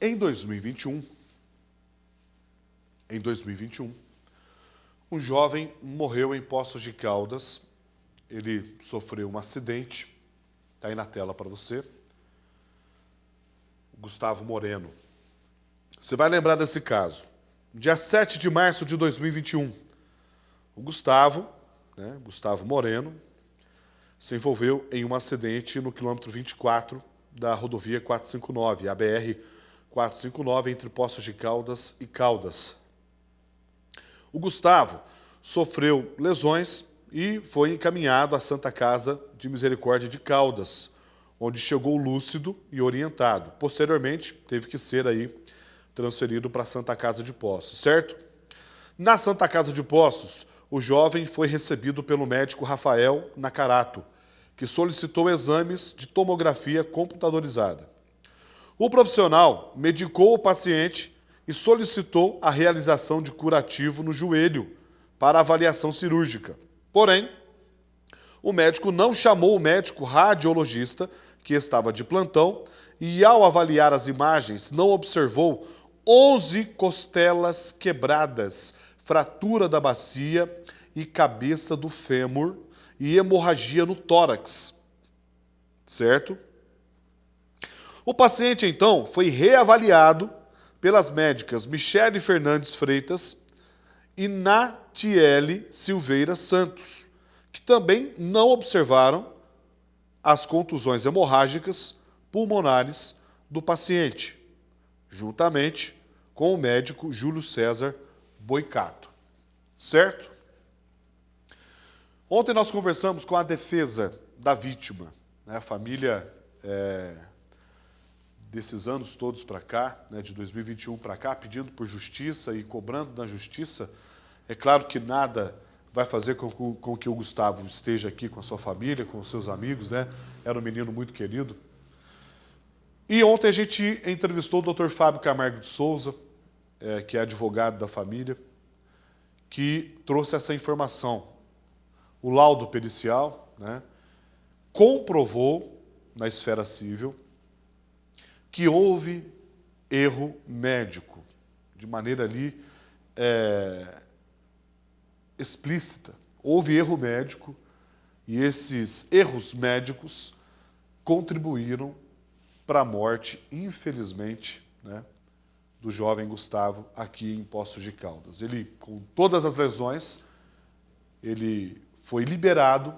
Em 2021, um jovem morreu em Poços de Caldas. Ele sofreu um acidente, está aí na tela para você. Gustavo Moreno. Você vai lembrar desse caso. Dia 7 de março de 2021, o Gustavo Moreno, se envolveu em um acidente no quilômetro 24 da rodovia 459, a BR 459, entre Poços de Caldas e Caldas. O Gustavo sofreu lesões e foi encaminhado à Santa Casa de Misericórdia de Caldas, onde chegou lúcido e orientado. Posteriormente, teve que ser aí transferido para a Santa Casa de Poços, certo? Na Santa Casa de Poços, o jovem foi recebido pelo médico Rafael Nakarato, que solicitou exames de tomografia computadorizada. O profissional medicou o paciente e solicitou a realização de curativo no joelho para avaliação cirúrgica. Porém, o médico não chamou o médico radiologista, que estava de plantão, e ao avaliar as imagens, não observou 11 costelas quebradas, fratura da bacia e cabeça do fêmur e hemorragia no tórax. Certo? O paciente, então, foi reavaliado pelas médicas Michele Fernandes Freitas e Natiele Silveira Santos, que também não observaram as contusões hemorrágicas pulmonares do paciente, juntamente com o médico Júlio César Boicato. Certo? Ontem nós conversamos com a defesa da vítima, né? A família, desses anos todos para cá, né, de 2021 para cá, pedindo por justiça e cobrando na justiça. É claro que nada vai fazer com que o Gustavo esteja aqui com a sua família, com os seus amigos, né? Era um menino muito querido. E ontem a gente entrevistou o Dr. Fábio Camargo de Souza, que é advogado da família, que trouxe essa informação. O laudo pericial, né, comprovou na esfera civil que houve erro médico, de maneira ali explícita. Houve erro médico e esses erros médicos contribuíram para a morte, infelizmente, né, do jovem Gustavo aqui em Poços de Caldas. Ele, com todas as lesões, ele foi liberado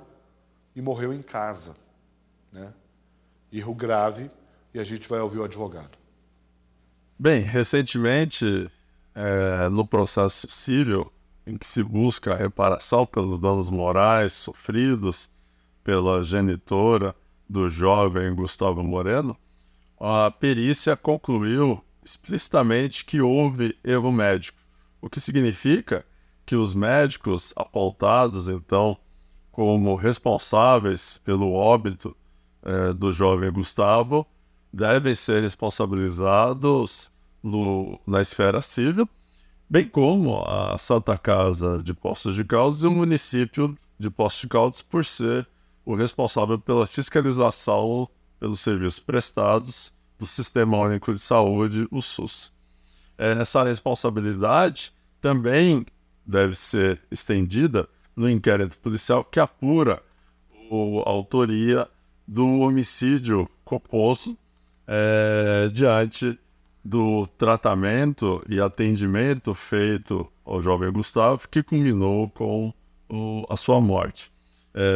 e morreu em casa, né? Erro grave, e a gente vai ouvir o advogado. Bem, recentemente, no processo civil, em que se busca a reparação pelos danos morais sofridos pela genitora do jovem Gustavo Moreno, a perícia concluiu explicitamente que houve erro médico, o que significa que os médicos apontados, então, como responsáveis pelo óbito do jovem Gustavo, devem ser responsabilizados na esfera civil, bem como a Santa Casa de Poços de Caldas e o município de Poços de Caldas, por ser o responsável pela fiscalização pelos serviços prestados do Sistema Único de Saúde, o SUS. Essa responsabilidade também deve ser estendida no inquérito policial que apura a autoria do homicídio culposo diante do tratamento e atendimento feito ao jovem Gustavo, que culminou com a sua morte.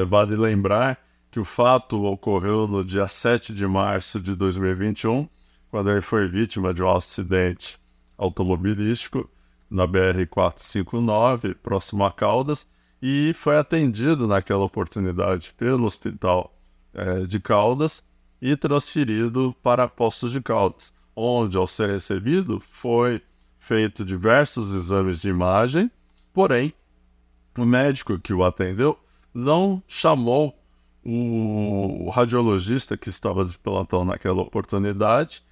Vale lembrar que o fato ocorreu no dia 7 de março de 2021, quando ele foi vítima de um acidente automobilístico na BR-459, próximo a Caldas, e foi atendido naquela oportunidade pelo Hospital de Caldas e transferido para Poços de Caldas, onde, ao ser recebido, foi feito diversos exames de imagem, porém, o médico que o atendeu não chamou o radiologista que estava de plantão naquela oportunidade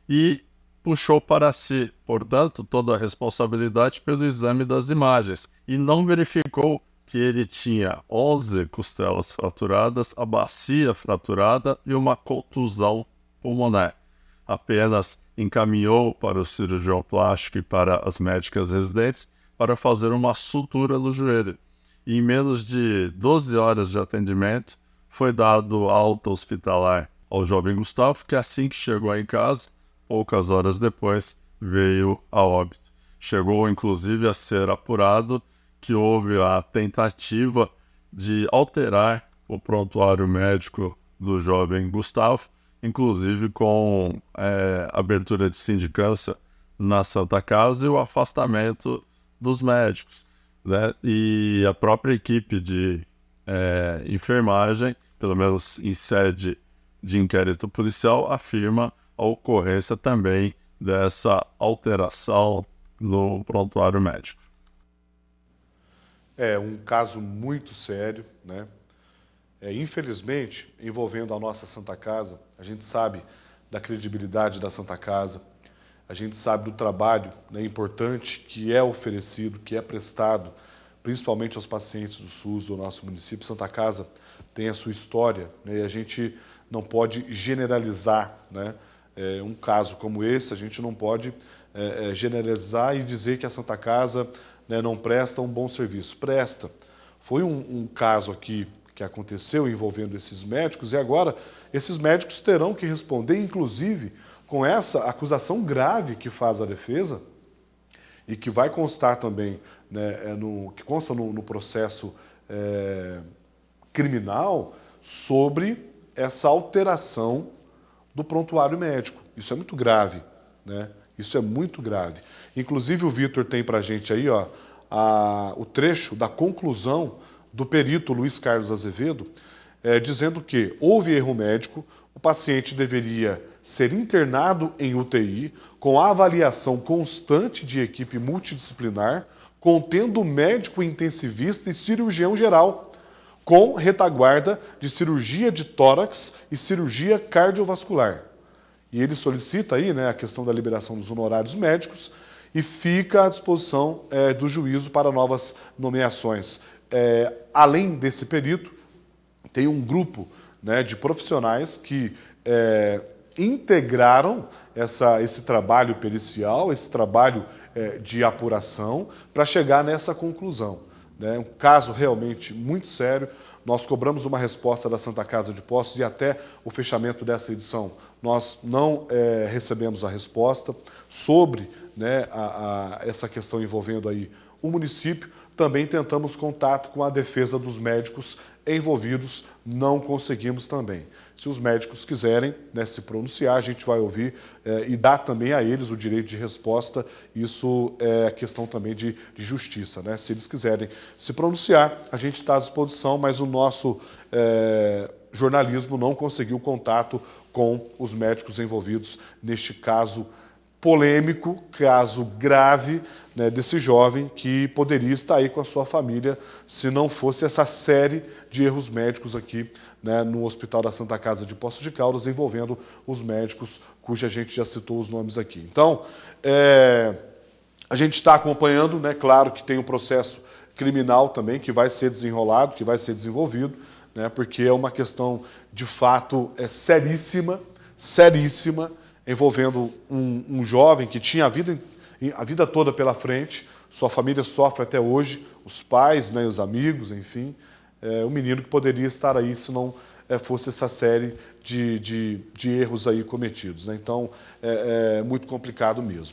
e puxou para si, portanto, toda a responsabilidade pelo exame das imagens e não verificou que ele tinha 11 costelas fraturadas, a bacia fraturada e uma contusão pulmonar. apenas encaminhou para o cirurgião plástico e para as médicas residentes para fazer uma sutura no joelho. E em menos de 12 horas de atendimento, foi dado alta hospitalar ao jovem Gustavo, que assim que chegou em casa, poucas horas depois, veio a óbito. Chegou, inclusive, a ser apurado que houve a tentativa de alterar o prontuário médico do jovem Gustavo, inclusive com abertura de sindicância na Santa Casa e o afastamento dos médicos, né? E a própria equipe de enfermagem, pelo menos em sede de inquérito policial, afirma a ocorrência também dessa alteração no prontuário médico. É um caso muito sério, né? Infelizmente, envolvendo a nossa Santa Casa, a gente sabe da credibilidade da Santa Casa, a gente sabe do trabalho, né, importante que é oferecido, que é prestado, principalmente aos pacientes do SUS do nosso município. Santa Casa tem a sua história, né, e a gente não pode generalizar, né? Um caso como esse, a gente não pode generalizar e dizer que a Santa Casa, né, não presta um bom serviço. Presta. Foi um caso aqui que aconteceu envolvendo esses médicos, e agora esses médicos terão que responder, inclusive, com essa acusação grave que faz a defesa e que vai constar também, né, que consta no processo criminal, sobre essa alteração do prontuário médico. Isso é muito grave, né? Isso é muito grave. Inclusive o Vitor tem para a gente aí, ó, o trecho da conclusão do perito Luiz Carlos Azevedo, dizendo que houve erro médico, o paciente deveria ser internado em UTI, com avaliação constante de equipe multidisciplinar, contendo médico intensivista e cirurgião geral, com retaguarda de cirurgia de tórax e cirurgia cardiovascular. E ele solicita aí, né, a questão da liberação dos honorários médicos e fica à disposição do juízo para novas nomeações. Além desse perito, tem um grupo, né, de profissionais que integraram esse trabalho pericial, esse trabalho de apuração, para chegar nessa conclusão. Né? Um caso realmente muito sério. Nós cobramos uma resposta da Santa Casa de Poços e até o fechamento dessa edição nós não recebemos a resposta sobre, né, essa questão envolvendo aí o município. Também tentamos contato com a defesa dos médicos envolvidos, não conseguimos também. Se os médicos quiserem, né, se pronunciar, a gente vai ouvir e dar também a eles o direito de resposta. Isso é questão também de justiça, né? Se eles quiserem se pronunciar, a gente está à disposição, mas o nosso jornalismo não conseguiu contato com os médicos envolvidos neste caso polêmico, caso grave, né, desse jovem que poderia estar aí com a sua família se não fosse essa série de erros médicos aqui, né, no Hospital da Santa Casa de Poços de Caldas, envolvendo os médicos cuja gente já citou os nomes aqui. Então, a gente está acompanhando, né, claro que tem um processo criminal também que vai ser desenrolado, que vai ser desenvolvido, né, porque é uma questão, de fato, seríssima, seríssima, envolvendo um jovem que tinha a vida toda pela frente, sua família sofre até hoje, os pais, né, os amigos, enfim, um menino que poderia estar aí se não fosse essa série de erros aí cometidos, né? Então, é muito complicado mesmo.